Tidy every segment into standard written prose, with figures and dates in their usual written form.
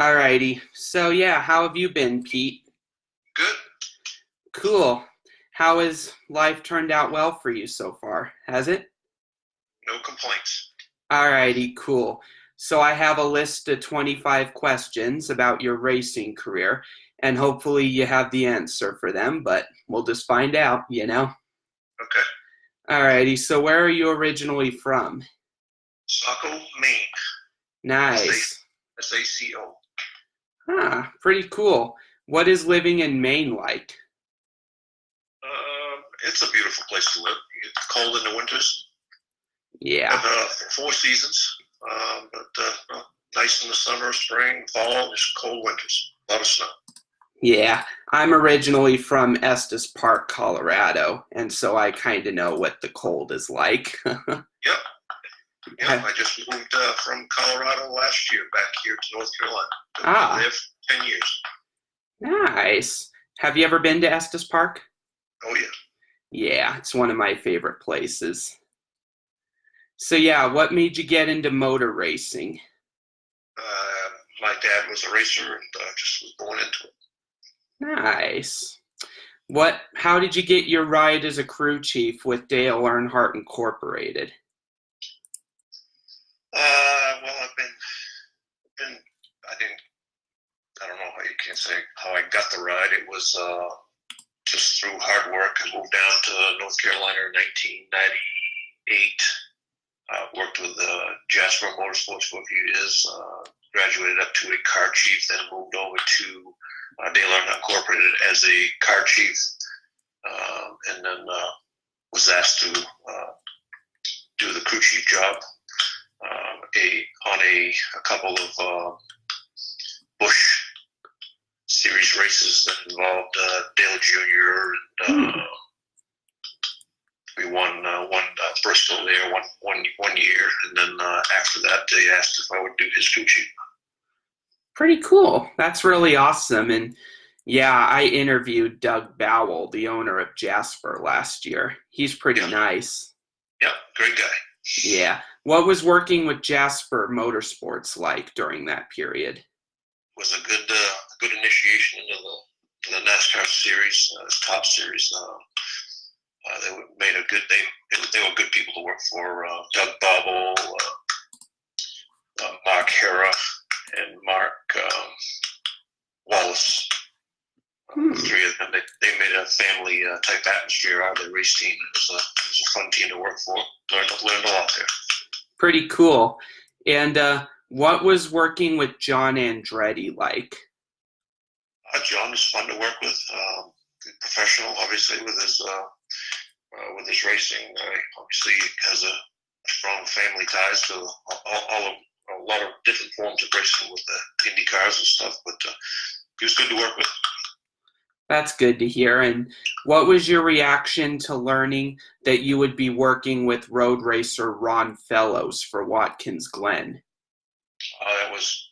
Alrighty. So yeah, how have you been, Pete? Good. Cool. How has life turned out well for you so far? Has it? No complaints. Alrighty, cool. So I have a list of 25 questions about your racing career, and hopefully you have the answer for them, but we'll just find out. Okay. Alrighty, so where are you originally from? Saco, Maine. Nice. SACO. Pretty cool. What is living in Maine like? It's a beautiful place to live. It's cold in the winters. Yeah. Have 4 seasons. Nice in the summer, spring, fall. Just cold winters. A lot of snow. Yeah, I'm originally from Estes Park, Colorado, and so I kind of know what the cold is like. Yep. Yep. I just moved from Colorado last year back here to North Carolina. Been there for 10 years. Nice. Have you ever been to Estes Park? Oh, yeah. Yeah, it's one of my favorite places. So yeah, what made you get into motor racing? My dad was a racer and just was born into it. Nice. How did you get your ride as a crew chief with Dale Earnhardt Incorporated? Well, I don't know how you can say how I got the ride. It was just through hard work. I moved down to North Carolina in 1998. Worked with Jasper Motorsports for a few years. Graduated up to a car chief, then moved over to Dale Earnhardt Incorporated as a car chief, and then was asked to do the crew chief job on a couple of Busch series races that involved Dale Jr. and we won Bristol there one year, and then after that they asked if I would do his crew chief. Pretty cool. That's really awesome. And yeah, I interviewed Doug Bowell, the owner of Jasper, last year. He's pretty nice. Yep, great guy. Yeah. What was working with Jasper Motorsports like during that period? It was a good initiation into the NASCAR series, top series. They made a good. They were good people to work for. Doug Bobble, Mark Hera, and Mark Wallace. The three of them. They made a family type atmosphere out of the race team. It was a fun team to work for. Learned a lot there. Pretty cool. And what was working with John Andretti like? John was fun to work with. Professional, obviously, with his racing. Obviously, has a strong family ties to a lot of different forms of racing with the Indy cars and stuff. But he was good to work with. That's good to hear. And what was your reaction to learning that you would be working with road racer Ron Fellows for Watkins Glen? That was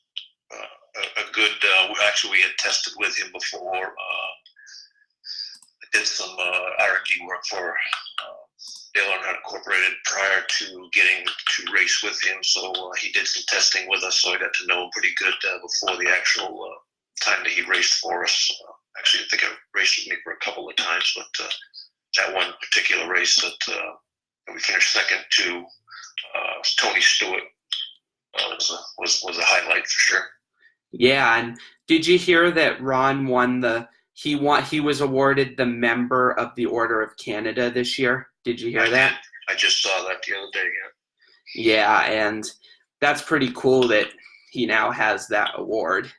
a good. Actually, we had tested with him before. I did some R&D work for Dale Earnhardt Incorporated prior to getting to race with him. So he did some testing with us, so I got to know him pretty good before the actual time that he raced for us. Actually, I think I raced with me for a couple of times, but that one particular race that we finished second to Tony Stewart was a highlight for sure. Yeah, and did you hear that Ron won he was awarded the Member of the Order of Canada this year? Did you hear that? I just saw that the other day. Yeah, and that's pretty cool that he now has that award.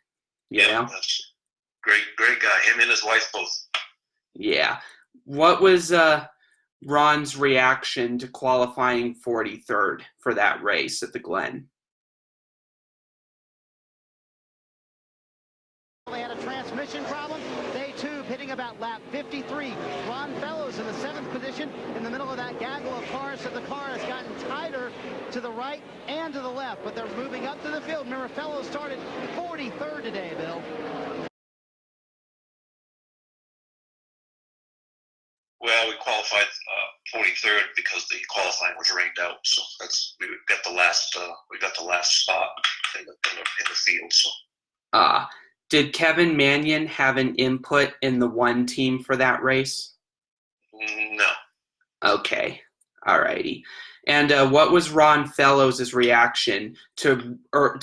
You know? That's great guy. Him and his wife both. Yeah. What was Ron's reaction to qualifying 43rd for that race at the Glen? They had a transmission problem. They too pitting about lap 53. Ron Fellows in the 7th position in the middle of that gaggle of cars. So the car has gotten tighter to the right and to the left, but they're moving up to the field. Remember, Fellows started 43rd today, Bill. Well, we qualified 43rd because the qualifying was rained out. So we got the last spot in the field. So Uh, did Kevin Manion have an input in the one team for that race? No. Okay, alrighty. And what was Ron Fellows' reaction to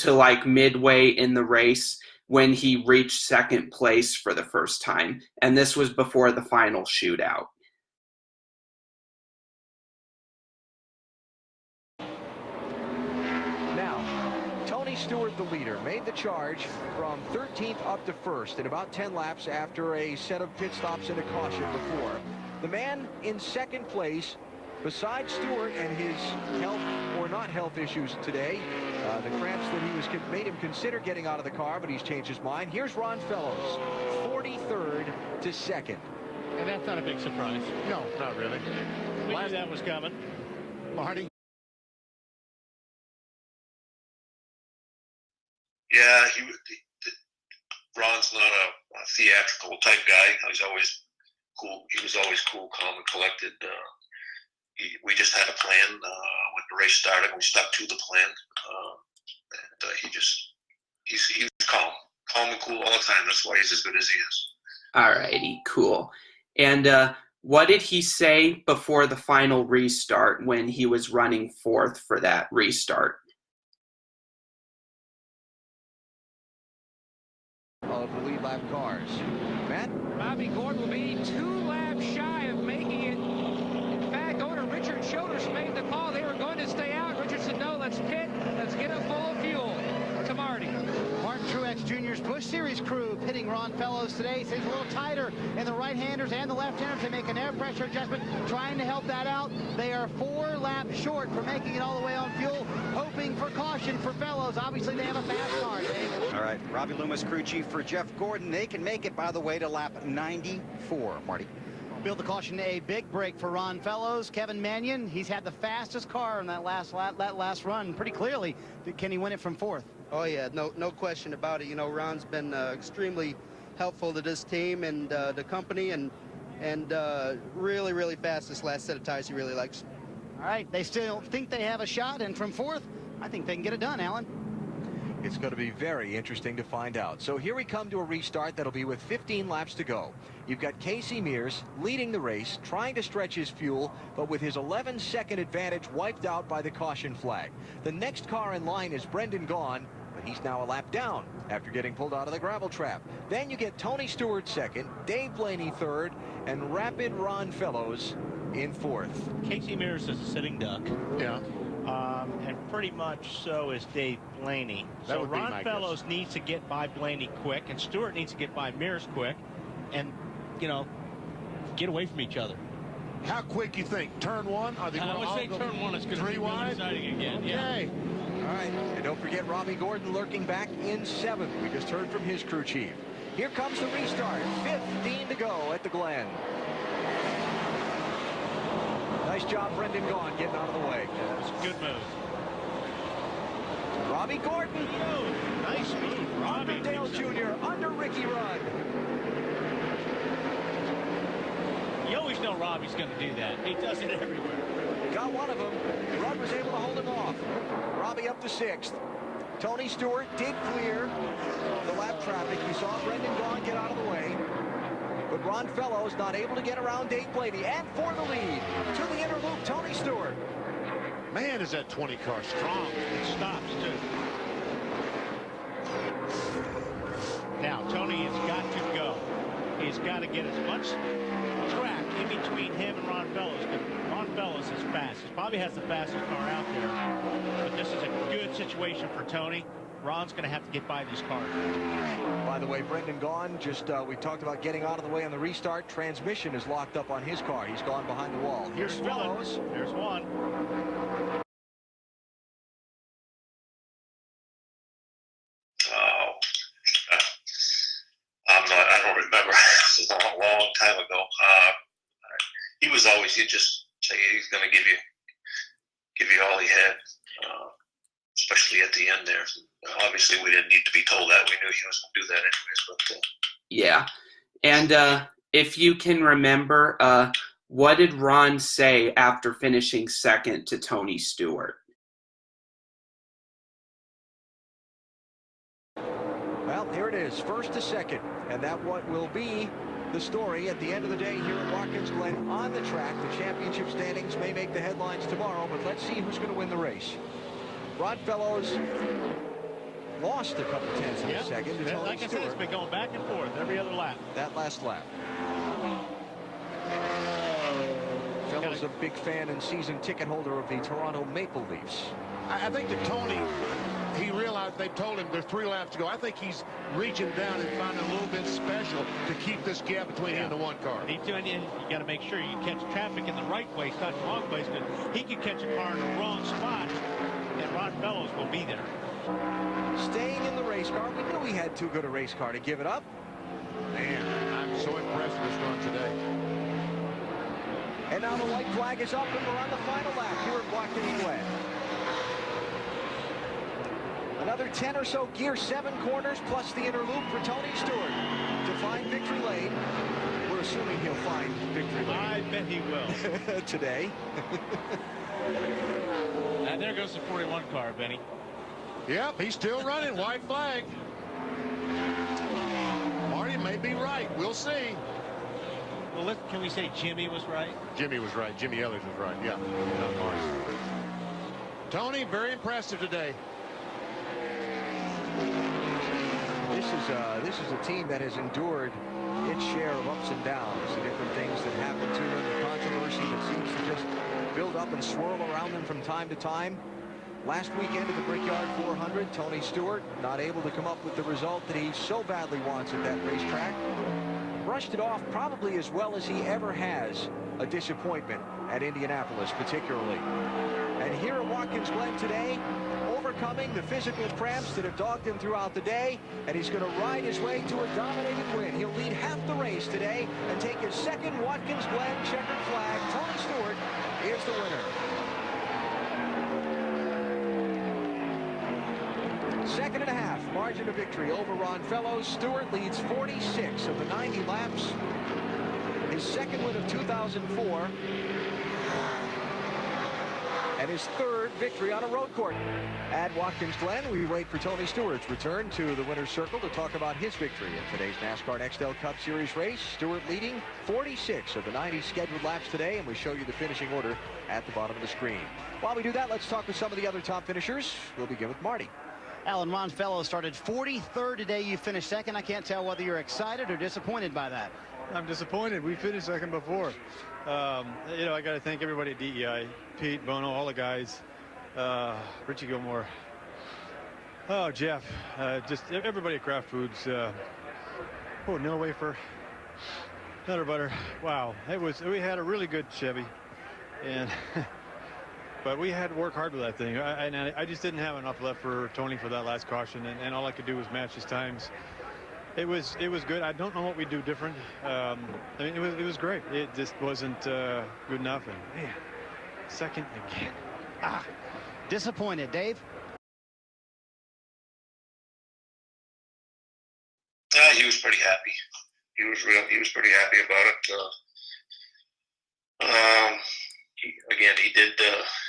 like midway in the race when he reached second place for the first time? And this was before the final shootout. Tony Stewart, the leader, made the charge from 13th up to 1st in about 10 laps after a set of pit stops and a caution before. The man in second place, besides Stewart and his health or not health issues today, the cramps that made him consider getting out of the car, but he's changed his mind. Here's Ron Fellows, 43rd to 2nd. And that's not a big surprise. No, not really. We knew that was coming. Marty? Yeah, Ron's not a theatrical type guy. He's always cool. He was always cool, calm, and collected. We just had a plan when the race started. We stuck to the plan, and he was calm and cool all the time. That's why he's as good as he is. Alrighty, cool. And what did he say before the final restart when he was running fourth for that restart? Of the lead lap cars. Matt? Robbie Gordon will be 2 laps shy of making it. In fact, owner Richard Choders made the call. They were going to stay out. Richard said, no, let's pit. Let's get it full of fuel. To Marty. Martin Truex Jr.'s Busch Series crew pitting Ron Fellows today. Seems a little tighter in the right-handers and the left-handers. They make an air pressure adjustment, trying to help that out. They are 4 laps short for making it all the way on fuel, hoping for caution for Fellows. Obviously, they have a fast car today. All right, Robbie Loomis, crew chief for Jeff Gordon. They can make it, by the way, to lap 94, Marty. Build the caution, a big break for Ron Fellows. Kevin Manion, he's had the fastest car in that last run pretty clearly. Can he win it from fourth? Oh yeah, no question about it. You know, Ron's been extremely helpful to this team and the company, and really fast this last set of tires he really likes. All right, they still think they have a shot, and from fourth, I think they can get it done, Alan. It's going to be very interesting to find out. So here we come to a restart that'll be with 15 laps to go. You've got Casey Mears leading the race, trying to stretch his fuel, but with his 11-second advantage wiped out by the caution flag. The next car in line is Brendan Gaughan, but he's now a lap down after getting pulled out of the gravel trap. Then you get Tony Stewart second, Dave Blaney third, and rapid Ron Fellows in fourth. Casey Mears is a sitting duck. Yeah. And pretty much so is Dave Blaney. So Ron Fellows needs to get by Blaney quick, and Stewart needs to get by Mears quick, and, you know, get away from each other. How quick you think? Turn one? Are they I would say turn one is going to be really exciting again. Okay. Yeah. All right. And don't forget Robbie Gordon lurking back in 7th. We just heard from his crew chief. Here comes the restart. 15 to go at the Glen. Nice job, Brendan Gaughan, getting out of the way. Yeah, that was a good move. Robbie Gordon. Nice move, Robbie. Under Dale Jr., under Ricky Rudd. You always know Robbie's going to do that. He does it everywhere. Got one of them. Rudd was able to hold him off. Robbie up to 6th. Tony Stewart did clear the lap traffic. We saw Brendan Gaughan get out of the way. But Ron Fellows not able to get around Dave Blaney. And for the lead, to the inner loop, Tony Stewart. Man, is that 20 car strong. It stops, too. Now, Tony has got to go. He's got to get as much track in between him and Ron Fellows. Ron Fellows is fast. He probably has the fastest car out there. But this is a good situation for Tony. Ron's going to have to get by these cars. By the way, Brendan Gaughan, we talked about getting out of the way on the restart. Transmission is locked up on his car. He's gone behind the wall. Here's Fellows. There's one. I don't remember. This was a long time ago. He was always, he'd just say he's going to give you all he had, especially at the end there. Obviously, we didn't need to be told that. We knew he was going to do that anyways. But yeah. And if you can remember, what did Ron say after finishing second to Tony Stewart? Well, here Here it is, first to second. And that what will be the story at the end of the day here at Watkins Glen on the track. The championship standings may make the headlines tomorrow, but let's see who's going to win the race. Ron Fellows lost a couple tenths of a second. Like I said, it's been going back and forth every other lap. That last lap. Fellows a big fan and season ticket holder of the Toronto Maple Leafs. I think that Tony, he realized they told him there's 3 laps to go. I think he's reaching down and finding a little bit special to keep this gap between him and the 1 car. You got to make sure you catch traffic in the right place, not the wrong place, because he could catch a car in the wrong spot, and Ron Fellows will be there. Staying in the race car, we knew he had too good a race car to give it up. Man, I'm so impressed with this run today. And now the white flag is up, and we're on the final lap here at Watkins Glen. Another 10 or so gear 7 corners plus the inner loop for Tony Stewart to find victory lane. We're assuming he'll find victory lane. I bet he will. Today. And there goes the 41 car, Benny. Yep, he's still running. White flag. Marty may be right. We'll see. Well, can we say Jimmy was right? Jimmy was right. Jimmy Elliott was right. Yeah. Not Marty. Tony, very impressive today. This is a team that has endured its share of ups and downs, the different things that happen to them, the controversy that seems to just build up and swirl around them from time to time. Last weekend at the Brickyard 400, Tony Stewart not able to come up with the result that he so badly wants at that racetrack. Brushed it off probably as well as he ever has a disappointment at Indianapolis particularly. And here at Watkins Glen today, overcoming the physical cramps that have dogged him throughout the day, and he's going to ride his way to a dominating win. He'll lead half the race today and take his second Watkins Glen checkered flag. Tony Stewart is the winner. Second and a half margin of victory over Ron Fellows. Stewart leads 46 of the 90 laps. His second win of 2004. And his third victory on a road court. At Watkins Glen, we wait for Tony Stewart's return to the winner's circle to talk about his victory in today's NASCAR Nextel Cup Series race. Stewart leading 46 of the 90 scheduled laps today, and we show you the finishing order at the bottom of the screen. While we do that, let's talk with some of the other top finishers. We'll begin with Marty. Alan, Ron Fellows started 43rd today. You finished second. I can't tell whether you're excited or disappointed by that. I'm disappointed. We finished second before. You know, I got to thank everybody at DEI, Pete, Bono, all the guys, Richie Gilmore, oh, Jeff, just everybody at Kraft Foods. Oh, no wafer, Nutter Butter. Wow, we had a really good Chevy, and but we had to work hard with that thing. I just didn't have enough left for Tony for that last caution, and all I could do was match his times. It was good. I don't know what we do different. I mean, it was great. It just wasn't good enough. And man, second again. Disappointed, Dave. He was pretty happy. He was pretty happy about it.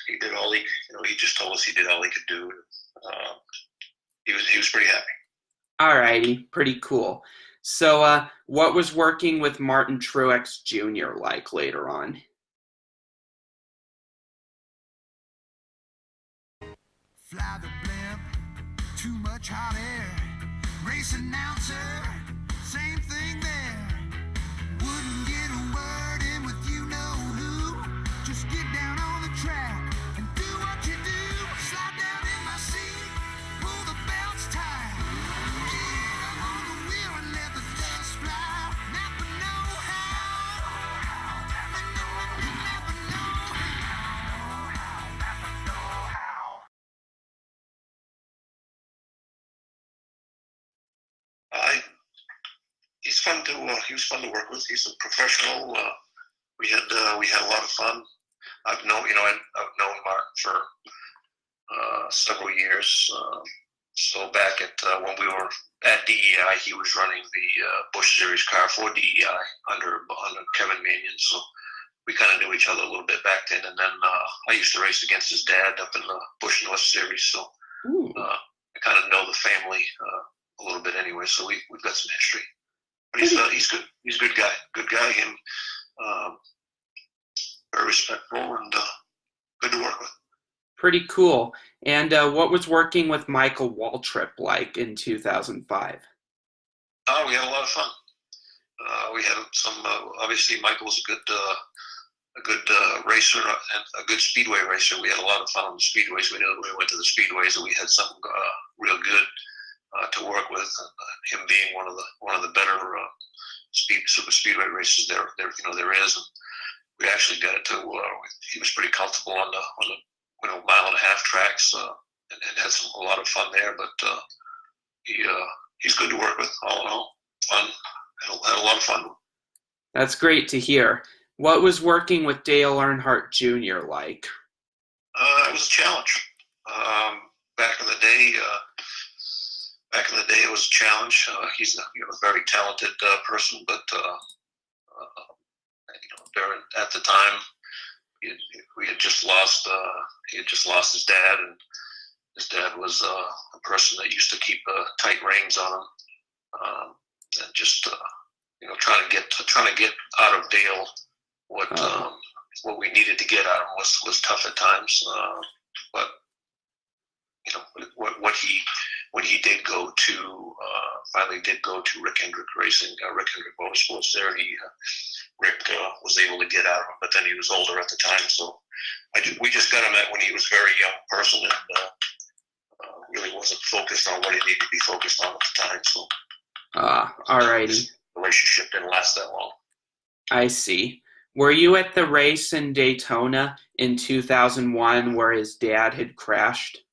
He did all he just told us he did all he could do. He was pretty happy. All righty, pretty cool. So what was working with Martin Truex Jr. like later on? Fly the blimp, too much hot air. Race announcer, same thing there. Wouldn't get a word in with you know who. Just get down on the track and do what you do. Slide down in my seat, pull the belts tight. Get up on the wheel and let the dust fly. Never know how. Never know how. He was fun to work with. He's a professional. We had a lot of fun. I've known Martin for several years. So back at when we were at DEI, he was running the Busch Series car for DEI under Kevin Manion. So we kind of knew each other a little bit back then. And then I used to race against his dad up in the Busch North Series. So I kind of know the family a little bit anyway, so we've got some history. But he's good. He's a good guy. Good guy. Him, very respectful and good to work with. Pretty cool. And what was working with Michael Waltrip like in 2005? Oh, we had a lot of fun. We had some. Obviously, Michael's a good racer and a good speedway racer. We had a lot of fun on the speedways. We knew that when we went to the speedways and we had something real good to work with. Him being one of the better super speedway racers there is. And we actually got it to he was pretty comfortable on the mile and a half tracks and had a lot of fun there. But he's good to work with. All in all, fun. Had a lot of fun. That's great to hear. What was working with Dale Earnhardt Jr. like? It was a challenge. Back in the day, it was a challenge. He's a very talented person, but at the time, we had just lost. He had just lost his dad, and his dad was a person that used to keep tight reins on him, and just trying to get out of Dale what we needed to get out of him was tough at times. But when he did go to finally did go to Rick Hendrick Racing, Rick Hendrick Motorsports, there Rick was able to get out of him, but then he was older at the time, so we just got him when he was a very young person and really wasn't focused on what he needed to be focused on at the time. So alrighty. The relationship didn't last that long. I see. Were you at the race in Daytona in 2001 where his dad had crashed?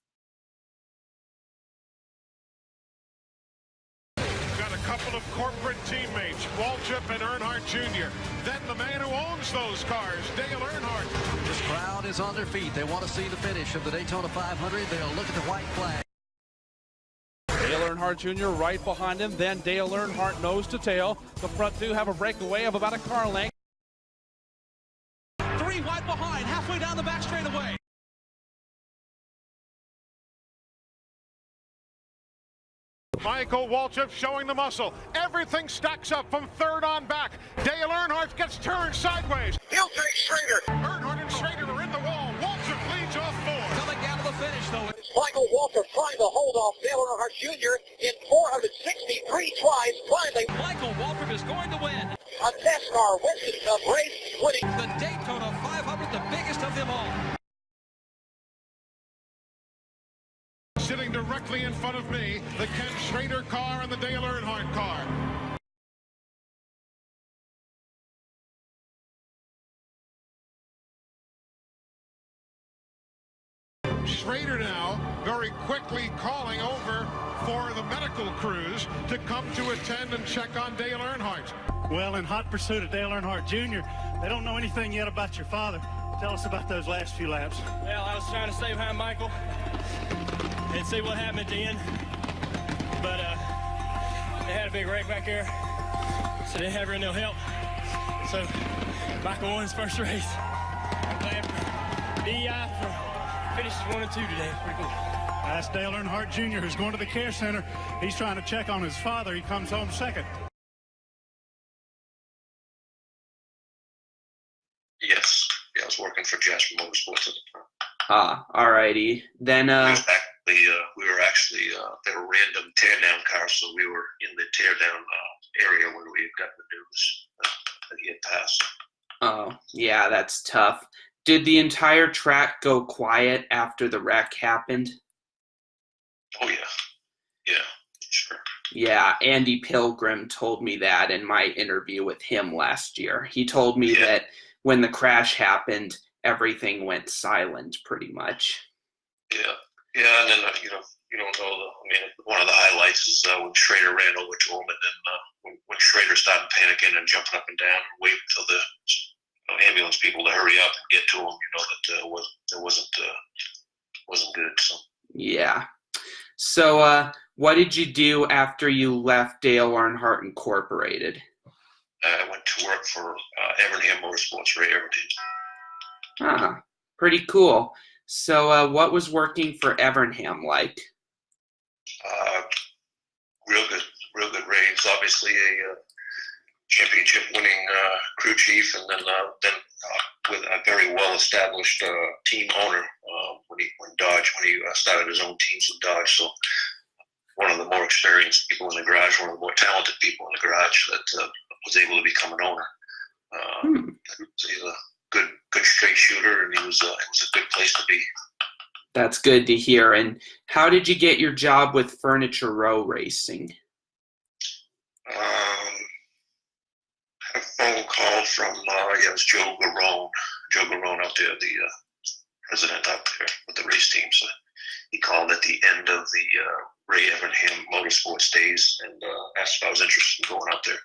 Got a couple of corporate teammates, Waltrip and Earnhardt Jr. Then the man who owns those cars, Dale Earnhardt. This crowd is on their feet. They want to see the finish of the Daytona 500. They'll look at the white flag. Dale Earnhardt Jr. right behind him. Then Dale Earnhardt nose to tail. The front two have a breakaway of about a car length. Three wide behind, halfway down the back straightaway. Michael Waltrip showing the muscle. Everything stacks up from third on back. Dale Earnhardt gets turned sideways. He'll take Schrader. Earnhardt and Schrader are in the wall. Waltrip leads off four. Coming down to the finish, though. Michael Waltrip trying to hold off Dale Earnhardt Jr. in 463 tries. Finally, Michael Waltrip is going to win a NASCAR Winston Cup race, winning the Daytona 500, the biggest of them all. Sitting directly in front of me, the Ken Schrader car and the Dale Earnhardt car. Schrader now very quickly calling over for the medical crews to come to attend and check on Dale Earnhardt. Well, in hot pursuit of Dale Earnhardt Jr., they don't know anything yet about your father. Tell us about those last few laps. Well, I was trying to stay behind Michael and see what happened at the end. But they had a big wreck back there, so they didn't have really no help. So Michael won his first race. I'm glad for DEI for finishes 1 and 2 today. Pretty cool. That's Dale Earnhardt Jr., who's going to the care center. He's trying to check on his father. He comes home second. Yes. Yeah, I was working for Jasper Motorsports at the time. Alrighty. Then we were actually they were random teardown cars, so we were in the teardown area where we had gotten the news that he had passed. Oh, yeah, that's tough. Did the entire track go quiet after the wreck happened? Oh yeah, yeah, sure. Yeah, Andy Pilgrim told me that in my interview with him last year. He told me that when the crash happened, everything went silent pretty much. Yeah, and then you don't know. One of the highlights is when Schrader ran over to him, and then when Schrader started panicking and jumping up and down, and waiting for the ambulance people to hurry up and get to him. That wasn't good. So yeah. So what did you do after you left Dale Earnhardt Incorporated? I went to work for Evernham Motorsports, Ray Evernham. Pretty cool. So what was working for Evernham like? real good race. Obviously a championship-winning crew chief, and then with a very well-established team owner when he started his own teams with Dodge. So one of the more experienced people in the garage, one of the more talented people in the garage that was able to become an owner. He's a good straight shooter, and it was a good place to be. That's good to hear. And how did you get your job with Furniture Row Racing? A phone call from it was Joe Garone out there, the president out there with the race team. So he called at the end of the Ray Evernham Motorsports days and asked if I was interested in going out there.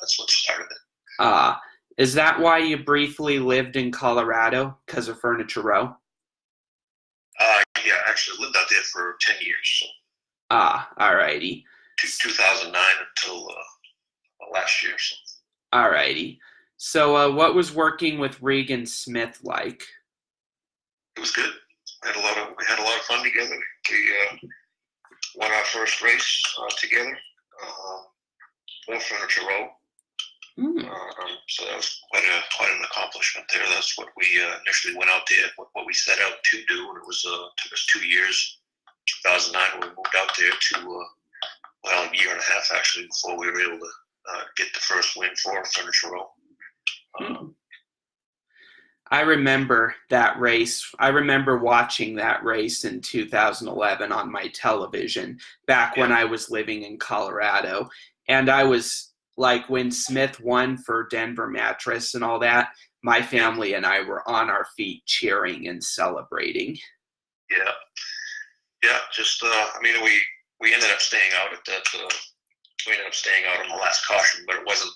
That's what started it. Is that why you briefly lived in Colorado, because of Furniture Row? Yeah, I actually lived out there for 10 years. So. Alrighty. 2009 until last year. So. Alrighty. So what was working with Regan Smith like? It was good. We had a lot of fun together. We won our first race together for Furniture Row. So that was quite an accomplishment there. That's what we initially went out there, what we set out to do, and it was took us 2 years. 2009 when we moved out there to a year and a half actually before we were able to get the first win for Furniture Row. I remember that race. I remember watching that race in 2011 on my television back when I was living in Colorado. And I was like, when Smith won for Denver Mattress and all that, my family and I were on our feet cheering and celebrating. Yeah, just, we ended up staying out at that, we ended up staying out on the last caution, but it wasn't,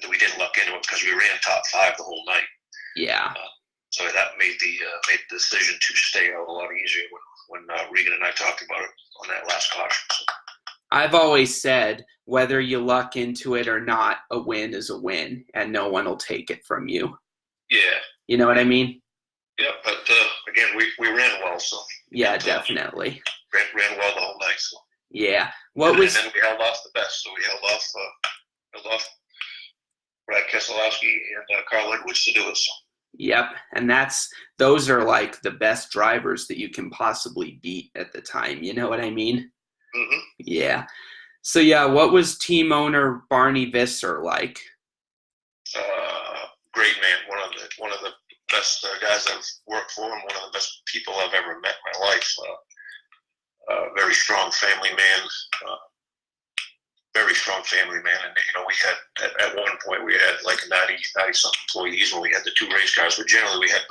we didn't luck into it because we ran top 5 the whole night. Yeah. So that made the decision to stay out a lot easier when Regan and I talked about it on that last caution. So. I've always said, whether you luck into it or not, a win is a win, and no one will take it from you. Yeah. You know what I mean? Yeah, but again, we ran well, so. Yeah, definitely. Ran well the whole night, so. Yeah. And then we held off the best, so we held off Brad Keselowski and Carl Edwards to do it. So. Yep, and those are like the best drivers that you can possibly beat at the time. You know what I mean? Mm-hmm. Yeah. So yeah, what was team owner Barney Visser like? Great man, one of the best guys I've worked for, and one of the best people I've ever met in my life. Very strong family man. Very strong family man, and we had at one point we had like 90 something employees when we had the 2 race cars, but generally we had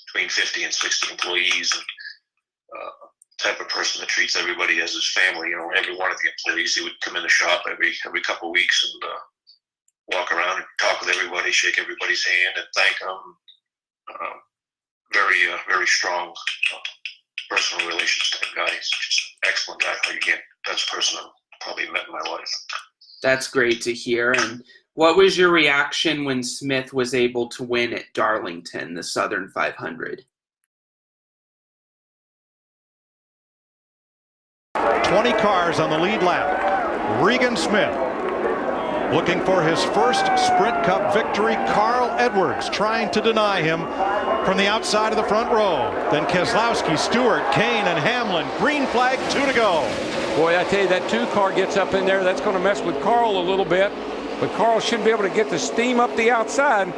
between 50 and 60 employees, and type of person that treats everybody as his family. Every one of the employees, he would come in the shop every couple of weeks and walk around and talk with everybody, shake everybody's hand, and thank them. Very strong personal relations type guy. He's just an excellent guy. Again, best person I've probably met in my life. That's great to hear. And what was your reaction when Smith was able to win at Darlington, the Southern 500? 20 cars on the lead lap. Regan Smith looking for his first Sprint Cup victory. Carl Edwards trying to deny him from the outside of the front row. Then Keselowski, Stewart, Kane, and Hamlin. Green flag, 2 to go. Boy, I tell you, that 2 car gets up in there. That's going to mess with Carl a little bit. But Carl should be able to get the steam up the outside.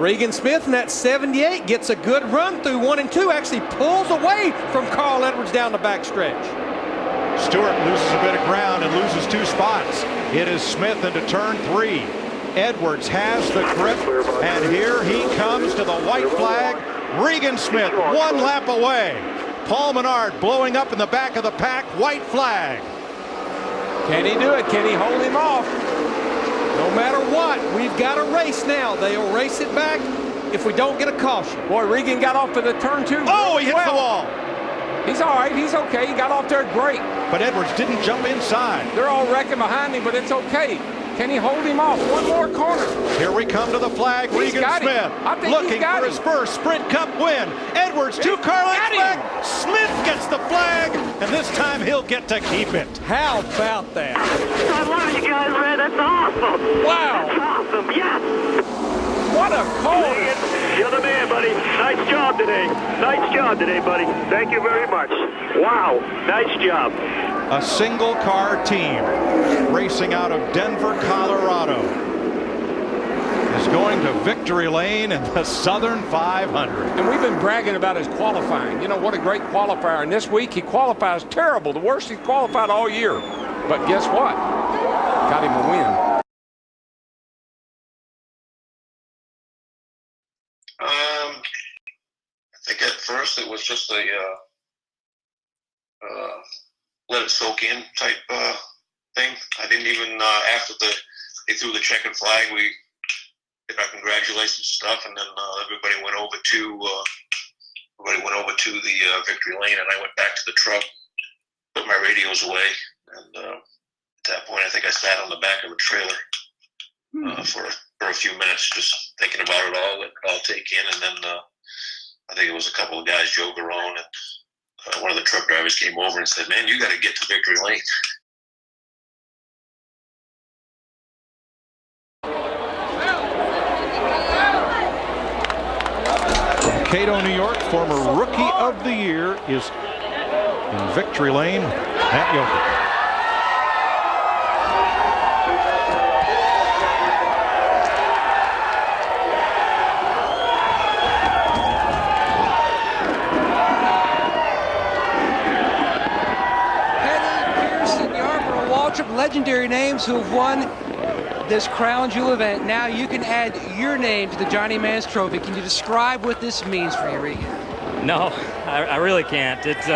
Regan Smith in that 78 gets a good run through 1 and 2. Actually pulls away from Carl Edwards down the backstretch. Stewart loses a bit of ground and loses 2 spots. It is Smith into turn 3. Edwards has the grip, and here he comes to the white flag. Regan Smith 1 lap away. Paul Menard blowing up in the back of the pack. White flag. Can he do it? Can he hold him off? No matter what, we've got a race now. They'll race it back if we don't get a caution. Boy, Regan got off to the turn 2. Oh, he hits the wall. He's all right. He's okay. He got off there great. But Edwards didn't jump inside. They're all wrecking behind him, but it's okay. Can he hold him off? One more corner. Here we come to the flag. Regan Smith looking for his first Sprint Cup win. Edwards to Carl Edwards. Smith gets the flag, and this time he'll get to keep it. How about that? I love you guys, man. That's awesome. Wow. That's awesome. Yes. What a call. You're the man, buddy. Nice job today. Nice job today, buddy. Thank you very much. Wow. Nice job. A single-car team racing out of Denver, Colorado is going to victory lane in the Southern 500. And we've been bragging about his qualifying. You know, what a great qualifier. And this week he qualifies terrible. The worst he's qualified all year. But guess what? Got him a win. I think at first it was just a let it soak in type thing. I didn't even after they threw the checkered flag, we did our congratulations stuff, and then everybody went over to the victory lane, and I went back to the truck, put my radios away, and at that point I think I sat on the back of a trailer for a few minutes, just thinking about it all, let it all take in, and then I think it was a couple of guys, Joe Garone, and one of the truck drivers came over and said, "Man, you got to get to victory lane." From Cato, New York, former Rookie of the Year is in victory lane, Matt Yoker. Legendary names who have won this Crown Jewel event. Now you can add your name to the Johnny Mans Trophy. Can you describe what this means for you, Regan? No, I really can't. It's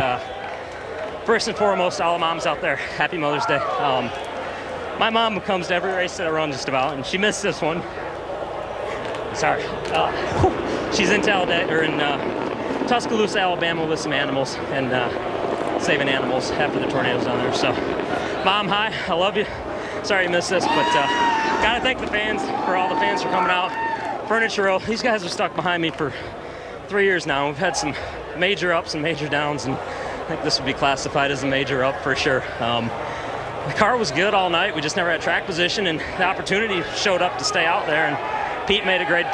first and foremost, all the moms out there, happy Mother's Day. My mom comes to every race that I run just about, and she missed this one. Sorry. She's in Tuscaloosa, Alabama with some animals and saving animals after the tornadoes down there. So, Mom, hi, I love you. Sorry you missed this, but gotta thank the fans, for all the fans for coming out. Furniture Row, these guys have stuck behind me for 3 years now. We've had some major ups and major downs, and I think this would be classified as a major up for sure. The car was good all night. We just never had track position, and the opportunity showed up to stay out there, and Pete made a great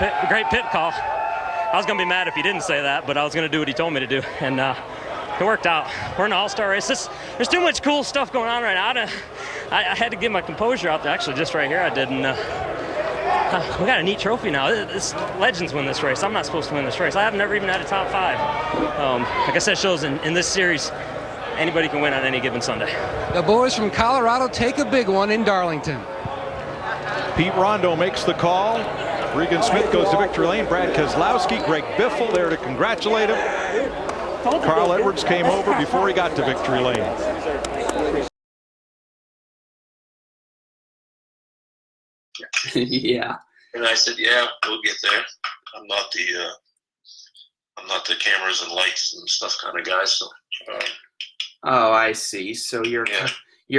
pit call. I was gonna be mad if he didn't say that, but I was gonna do what he told me to do, and it worked out. We're in an all-star race. There's too much cool stuff going on right now. I had to get my composure out there. Actually, just right here I did. And we got a neat trophy now. Legends win this race. I'm not supposed to win this race. I have never even had a top 5. Like I said, shows in this series, anybody can win on any given Sunday. The boys from Colorado take a big one in Darlington. Pete Rondeau makes the call. Regan Smith goes to victory lane. Brad Keselowski, Greg Biffle there to congratulate him. Carl Edwards came over before he got to victory lane. Yeah. And I said, "Yeah, we'll get there. I'm not the cameras and lights and stuff kind of guy." So. Oh, I see. So you're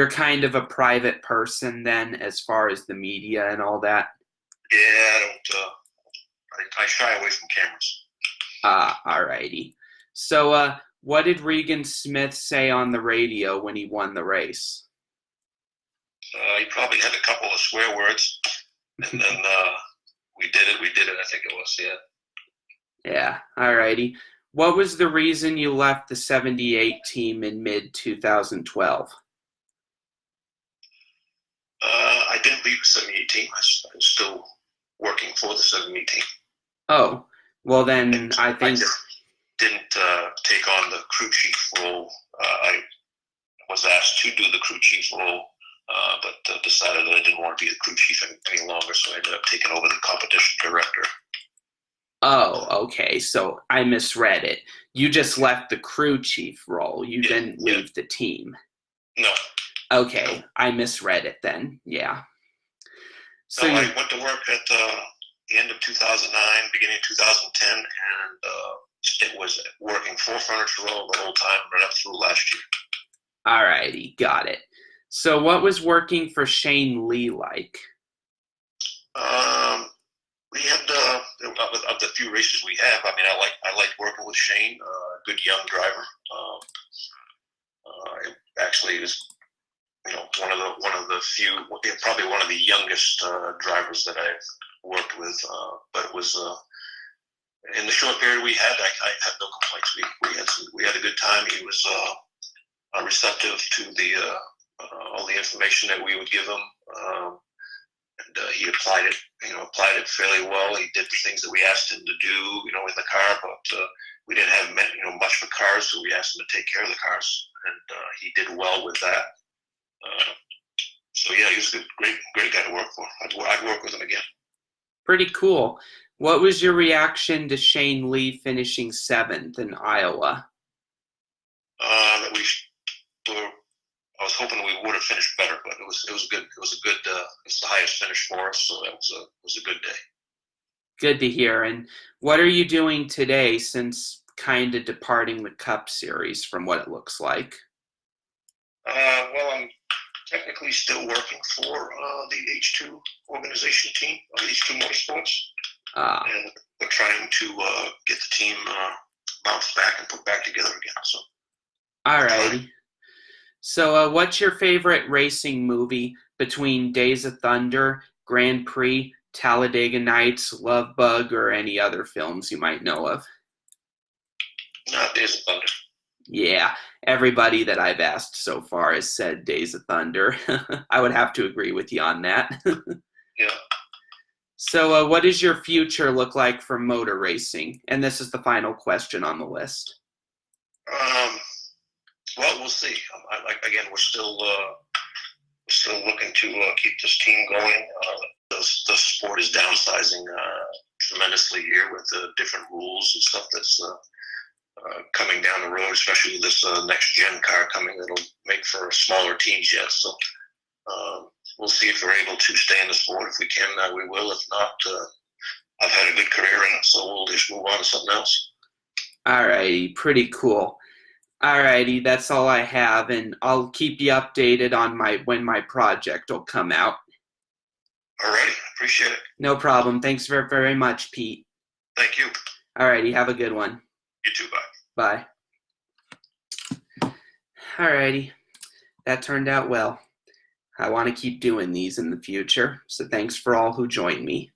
kind of a private person then, as far as the media and all that. Yeah, I don't. I shy away from cameras. Alrighty. So, what did Regan Smith say on the radio when he won the race? He probably had a couple of swear words, and then we did it, I think it was, yeah. Yeah, alrighty. What was the reason you left the 78 team in mid-2012? I didn't leave the 78 team. I was still working for the 78 team. Oh, well then I think... didn't take on the crew chief role. I was asked to do the crew chief role, but decided that I didn't want to be the crew chief any longer, so I ended up taking over the competition director. Oh, okay. So I misread it. You just left the crew chief role. You didn't leave the team. No. Okay, I misread it then. Yeah. So I went to work at the end of 2009, beginning of 2010, and it was working for Furniture Row the whole time, right up through last year. Alrighty, got it. So what was working for Shane Lee like? We had of the few races we have. I mean, I liked working with Shane, good young driver. Actually, he was, one of the few, probably one of the youngest drivers that I've worked with. But it was in the short period we had, I had no complaints. We had a good time. He was receptive to all the information that we would give him, and he applied it fairly well. He did the things that we asked him to do, in the car, but we didn't have much for cars, so we asked him to take care of the cars, and he did well with that. So yeah, he was a great guy to work for. I'd work with him again. Pretty cool. What was your reaction to Shane Lee finishing 7th in Iowa? I was hoping we would have finished better, but it was good. It was it's the highest finish for us, so that was a good day. Good to hear. And what are you doing today since kind of departing the Cup Series from what it looks like? Well, I'm technically still working for the H2 organization team, H2 Motorsports. And we're trying to get the team bounced back and put back together again. So. All righty. So what's your favorite racing movie between Days of Thunder, Grand Prix, Talladega Nights, Love Bug, or any other films you might know of? Days of Thunder. Yeah, everybody that I've asked so far has said Days of Thunder. I would have to agree with you on that. Yeah. So what does your future look like for motor racing? And this is the final question on the list. Well, we'll see. Again, we're still looking to keep this team going. The sport is downsizing tremendously here with the different rules and stuff that's coming down the road, especially with this next gen car coming that'll make for smaller teams yet. So we'll see if we're able to stay in the sport. If we can, we will. If not, I've had a good career in it, so we'll just move on to something else. All righty, pretty cool. All righty, that's all I have, and I'll keep you updated on when my project will come out. All righty, appreciate it. No problem. Thanks very, very much, Pete. Thank you. All righty, have a good one. You too, bye. Bye. All righty, that turned out well. I want to keep doing these in the future, so thanks for all who joined me.